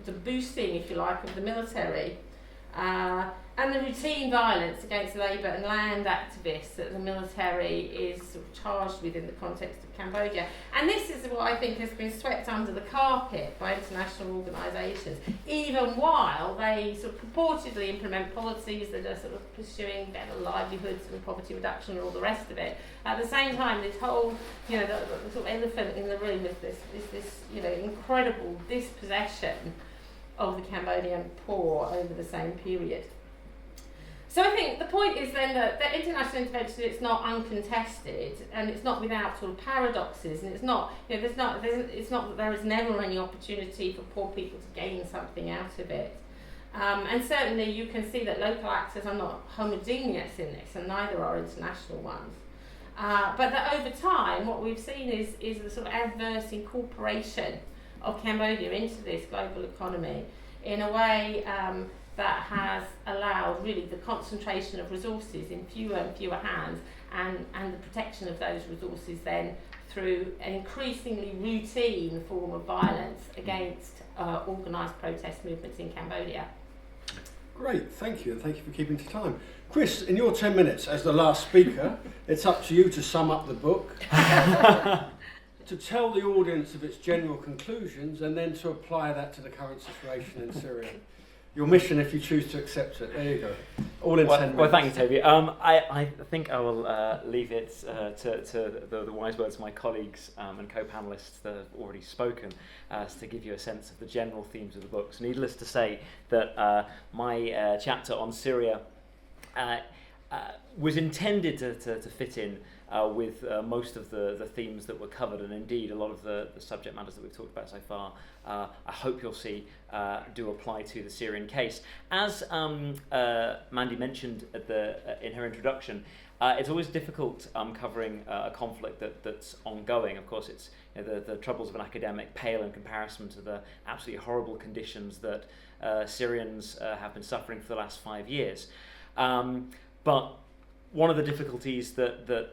the boosting, if you like, of the military, and the routine violence against labour and land activists that the military is sort of charged with in the context of Cambodia. And this is what I think has been swept under the carpet by international organisations, even while they sort of purportedly implement policies that are sort of pursuing better livelihoods and poverty reduction and all the rest of it. At the same time, this whole, the sort of elephant in the room is this incredible dispossession of the Cambodian poor over the same period. So I think the point is then that the international intervention, it's not uncontested, and it's not without sort of paradoxes, and it's not that there is never any opportunity for poor people to gain something out of it. And certainly you can see that local actors are not homogeneous in this, and neither are international ones. But that over time, what we've seen is the sort of adverse incorporation of Cambodia into this global economy in a way that has allowed really the concentration of resources in fewer and fewer hands, and the protection of those resources then through an increasingly routine form of violence against organised protest movements in Cambodia. Great, thank you, and thank you for keeping to time. Chris, in your 10 minutes as the last speaker, it's up to you to sum up the book, to tell the audience of its general conclusions, and then to apply that to the current situation in Syria. your mission if you choose to accept it. There you go. All in 10 minutes. Well, thank you, Toby. I think I will leave it to the wise words of my colleagues and co-panelists that have already spoken to give you a sense of the general themes of the books. Needless to say that my chapter on Syria was intended to fit in with most of the themes that were covered, and indeed a lot of the subject matters that we've talked about so far, I hope you'll see do apply to the Syrian case. As Mandy mentioned in her introduction, it's always difficult covering a conflict that's ongoing. Of course, it's the troubles of an academic pale in comparison to the absolutely horrible conditions that Syrians have been suffering for the last 5 years. But one of the difficulties that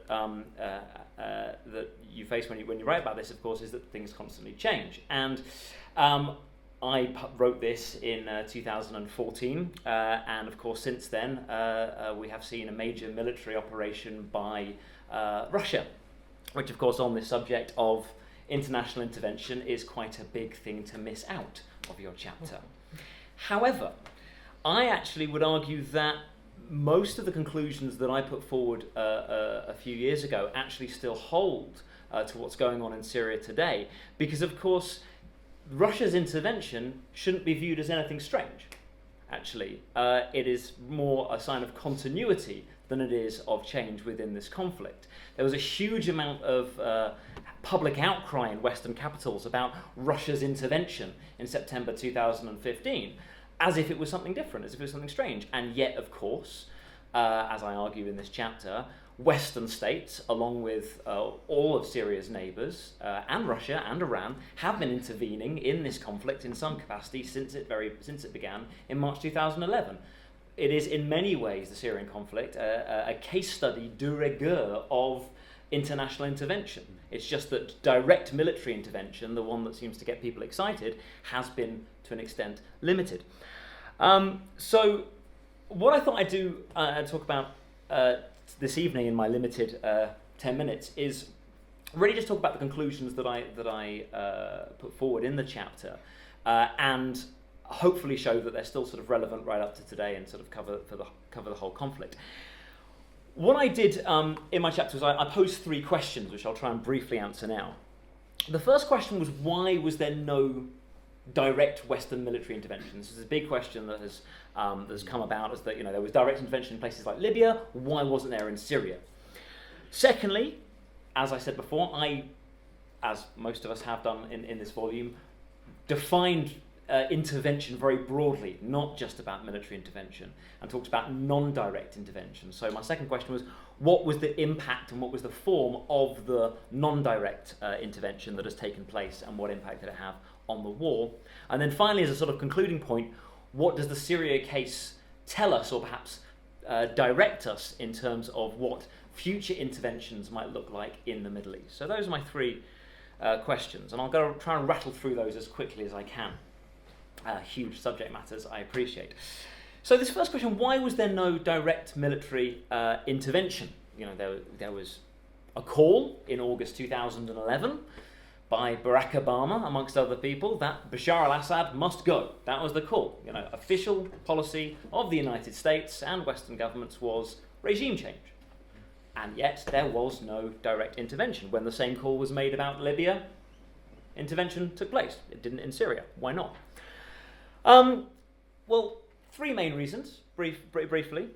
you face when you write about this, of course, is that things constantly change. And I wrote this in 2014, and of course, since then, we have seen a major military operation by Russia, which, of course, on this subject of international intervention is quite a big thing to miss out of your chapter. However, I actually would argue that most of the conclusions that I put forward a few years ago actually still hold to what's going on in Syria today, because of course Russia's intervention shouldn't be viewed as anything strange. Actually, it is more a sign of continuity than it is of change within this conflict. There was a huge amount of public outcry in Western capitals about Russia's intervention in September 2015. As if it was something different, as if it was something strange. And yet, of course, as I argue in this chapter, Western states, along with all of Syria's neighbours, and Russia and Iran, have been intervening in this conflict in some capacity since it began in March 2011. It is in many ways, the Syrian conflict, a case study de rigueur of international intervention. It's just that direct military intervention, the one that seems to get people excited, has been, to an extent, limited. So what I thought I'd do talk about this evening in my limited 10 minutes is really just talk about the conclusions that I put forward in the chapter, and hopefully show that they're still sort of relevant right up to today and sort of cover the whole conflict. What I did in my chapter was I posed 3 questions, which I'll try and briefly answer now. The first question was, why was there no direct Western military intervention? This is a big question that has come about, as that there was direct intervention in places like Libya. Why wasn't there in Syria? Secondly, as I said before, I, as most of us have done in this volume, defined intervention very broadly, not just about military intervention, and talked about non-direct intervention. So my second question was, what was the impact and what was the form of the non-direct intervention that has taken place, and what impact did it have on the war? And then finally, as a sort of concluding point, what does the Syria case tell us, or perhaps direct us in terms of what future interventions might look like in the Middle East? So those are my 3 questions, and I'll try and rattle through those as quickly as I can. Huge subject matters, I appreciate. So this first question, why was there no direct military intervention? There was a call in August 2011 by Barack Obama, amongst other people, that Bashar al-Assad must go. That was the call. Official policy of the United States and Western governments was regime change. And yet there was no direct intervention. When the same call was made about Libya, intervention took place. It didn't in Syria. Why not? Well, 3 main reasons, briefly.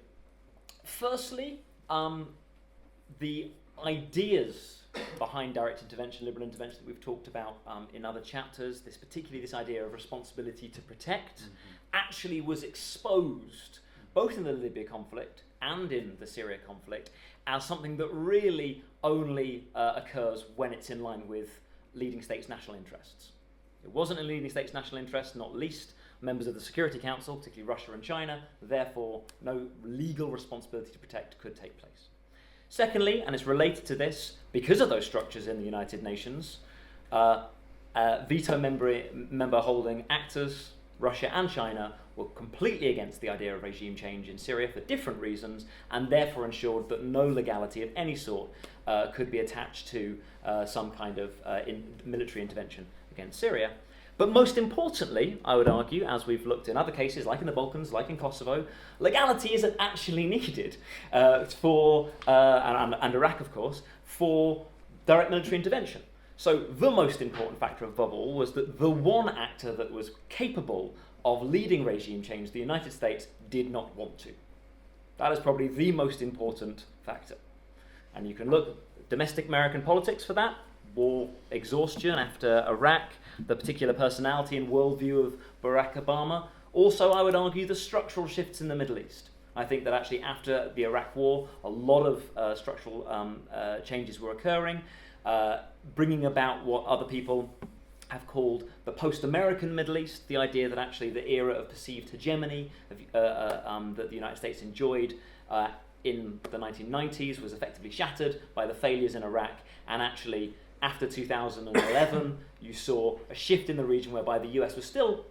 Firstly, the ideas behind direct intervention, liberal intervention that we've talked about in other chapters, particularly this idea of responsibility to protect, actually was exposed both in the Libya conflict and in the Syria conflict as something that really only occurs when it's in line with leading states' national interests. It wasn't in leading states' national interests, not least members of the Security Council, particularly Russia and China, therefore no legal responsibility to protect could take place. Secondly, and it's related to this, because of those structures in the United Nations, veto member holding actors, Russia and China, were completely against the idea of regime change in Syria for different reasons, and therefore ensured that no legality of any sort could be attached to some kind of military intervention against Syria. But most importantly, I would argue, as we've looked in other cases, like in the Balkans, like in Kosovo, legality isn't actually needed and Iraq, of course, for direct military intervention. So the most important factor above all was that the one actor that was capable of leading regime change, the United States, did not want to. That is probably the most important factor. And you can look at domestic American politics for that, war exhaustion after Iraq, the particular personality and worldview of Barack Obama. Also, I would argue the structural shifts in the Middle East. I think that actually after the Iraq War, a lot of structural changes were occurring, bringing about what other people have called the post-American Middle East, the idea that actually the era of perceived hegemony that the United States enjoyed in the 1990s was effectively shattered by the failures in Iraq, and actually after 2011 you saw a shift in the region whereby the US was still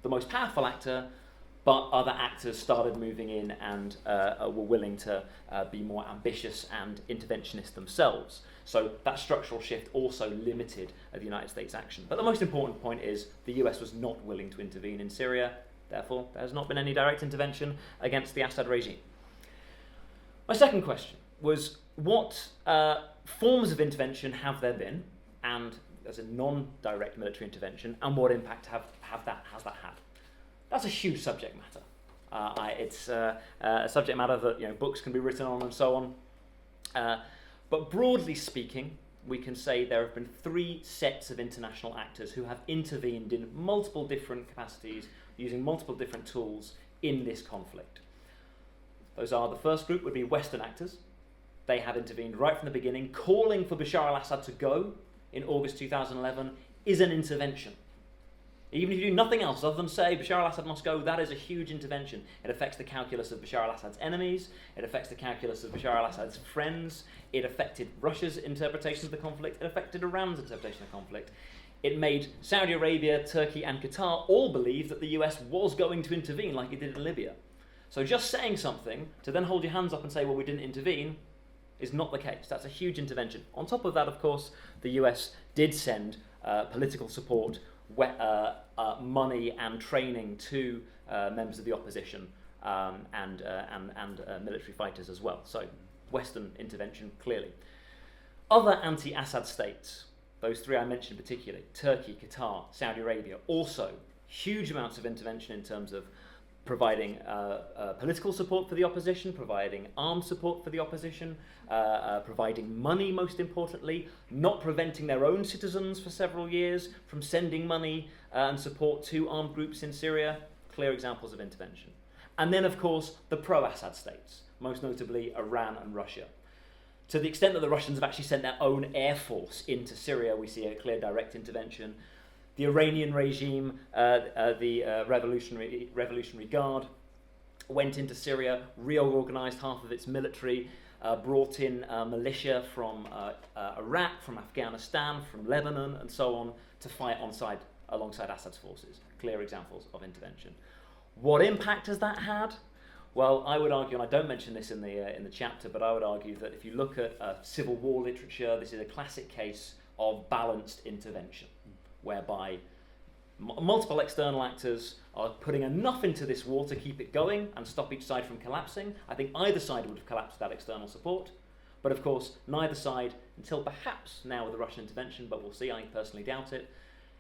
the most powerful actor, but other actors started moving in and were willing to be more ambitious and interventionist themselves. So that structural shift also limited the United States' action. But the most important point is the US was not willing to intervene in Syria. Therefore, there has not been any direct intervention against the Assad regime. My second question was, what forms of intervention have there been, and as a non-direct military intervention, and what impact has that had? That's a huge subject matter. It's a subject matter that books can be written on and so on. But broadly speaking, we can say there have been three sets of international actors who have intervened in multiple different capacities, using multiple different tools in this conflict. Those are, the first group would be Western actors. They have intervened right from the beginning. Calling for Bashar al-Assad to go in August 2011 is an intervention. Even if you do nothing else other than say Bashar al-Assad must go, that is a huge intervention. It affects the calculus of Bashar al-Assad's enemies. It affects the calculus of Bashar al-Assad's friends. It affected Russia's interpretation of the conflict. It affected Iran's interpretation of the conflict. It made Saudi Arabia, Turkey and Qatar all believe that the US was going to intervene like it did in Libya. So just saying something to then hold your hands up and say, well, we didn't intervene, is not the case. That's a huge intervention. On top of that, of course, the US did send political support, money and training to members of the opposition and military fighters as well. So Western intervention, clearly. Other anti-Assad states, those three I mentioned particularly, Turkey, Qatar, Saudi Arabia, also huge amounts of intervention in terms of providing political support for the opposition, providing armed support for the opposition, providing money, most importantly, not preventing their own citizens for several years from sending money and support to armed groups in Syria. Clear examples of intervention. And then, of course, the pro-Assad states, most notably Iran and Russia. To the extent that the Russians have actually sent their own air force into Syria, we see a clear direct intervention. The Iranian regime, the Revolutionary Guard, went into Syria, reorganized half of its military, brought in militia from Iraq, from Afghanistan, from Lebanon, and so on, to fight alongside Assad's forces. Clear examples of intervention. What impact has that had? Well, I would argue, and I don't mention this in the chapter, but I would argue that if you look at civil war literature, this is a classic case of balanced intervention, whereby multiple external actors are putting enough into this war to keep it going and stop each side from collapsing. I think either side would have collapsed without external support. But of course, neither side, until perhaps now with the Russian intervention, but we'll see, I personally doubt it,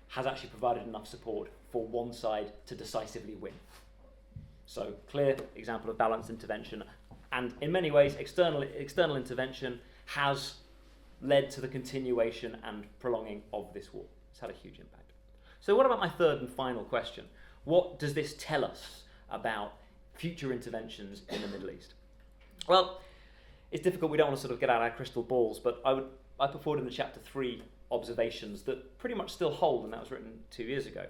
has actually provided enough support for one side to decisively win. So, clear example of balanced intervention. And in many ways, external intervention has led to the continuation and prolonging of this war. It's had a huge impact. So what about my third and final question? What does this tell us about future interventions in the Middle East? Well, it's difficult, we don't want to sort of get out our crystal balls, but I put forward in the chapter 3 observations that pretty much still hold, and that was written 2 years ago.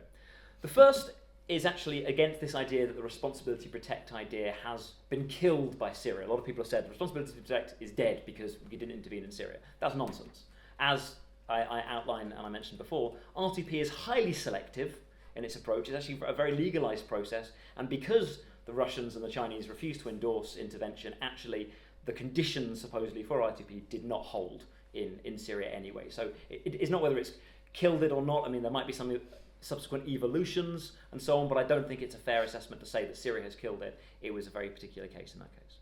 The first is actually against this idea that the responsibility to protect idea has been killed by Syria. A lot of people have said the responsibility to protect is dead because we didn't intervene in Syria. That's nonsense. As I outlined and I mentioned before, RTP is highly selective in its approach. It's actually a very legalized process, and because the Russians and the Chinese refused to endorse intervention, actually the conditions supposedly for RTP did not hold in Syria anyway. So it's not whether it's killed it or not. I mean, there might be some subsequent evolutions and so on, but I don't think it's a fair assessment to say that Syria has killed it. It was a very particular case in that case.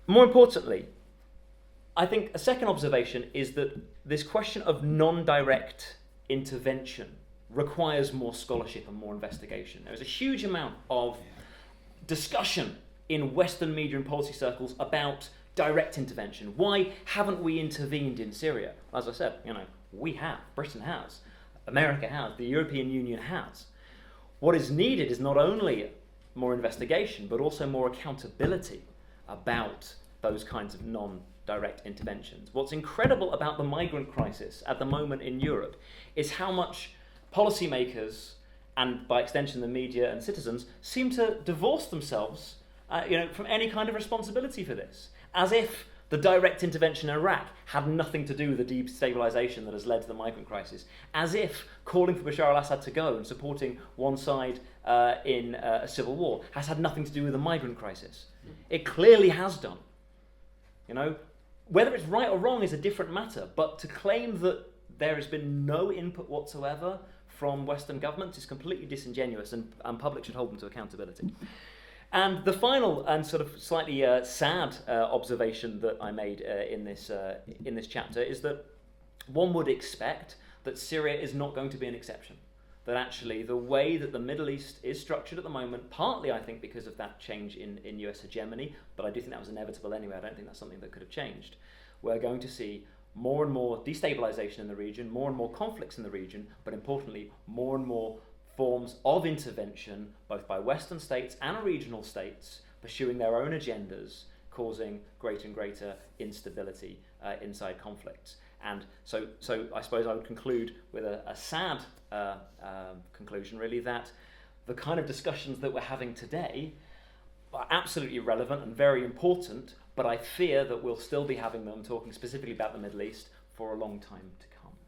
More importantly, I think a second observation is that this question of non-direct intervention requires more scholarship and more investigation. There is a huge amount of discussion in Western media and policy circles about direct intervention. Why haven't we intervened in Syria? As I said, we have, Britain has, America has, the European Union has. What is needed is not only more investigation, but also more accountability about those kinds of non-direct interventions. What's incredible about the migrant crisis at the moment in Europe is how much policymakers, and by extension the media and citizens, seem to divorce themselves from any kind of responsibility for this, as if the direct intervention in Iraq had nothing to do with the destabilisation that has led to the migrant crisis, as if calling for Bashar al-Assad to go and supporting one side in a civil war has had nothing to do with the migrant crisis. It clearly has done. Whether it's right or wrong is a different matter, but to claim that there has been no input whatsoever from Western governments is completely disingenuous, and public should hold them to accountability. And the final and sort of slightly sad observation that I made in this chapter is that one would expect that Syria is not going to be an exception. That actually the way that the Middle East is structured at the moment, partly I think because of that change in US hegemony, but I do think that was inevitable anyway. I don't think that's something that could have changed. We're going to see more and more destabilisation in the region, more and more conflicts in the region, but importantly, more and more forms of intervention, both by Western states and regional states, pursuing their own agendas, causing greater and greater instability inside conflicts. And so I suppose I would conclude with a sad conclusion, really, that the kind of discussions that we're having today are absolutely relevant and very important, but I fear that we'll still be having them, talking specifically about the Middle East, for a long time to come.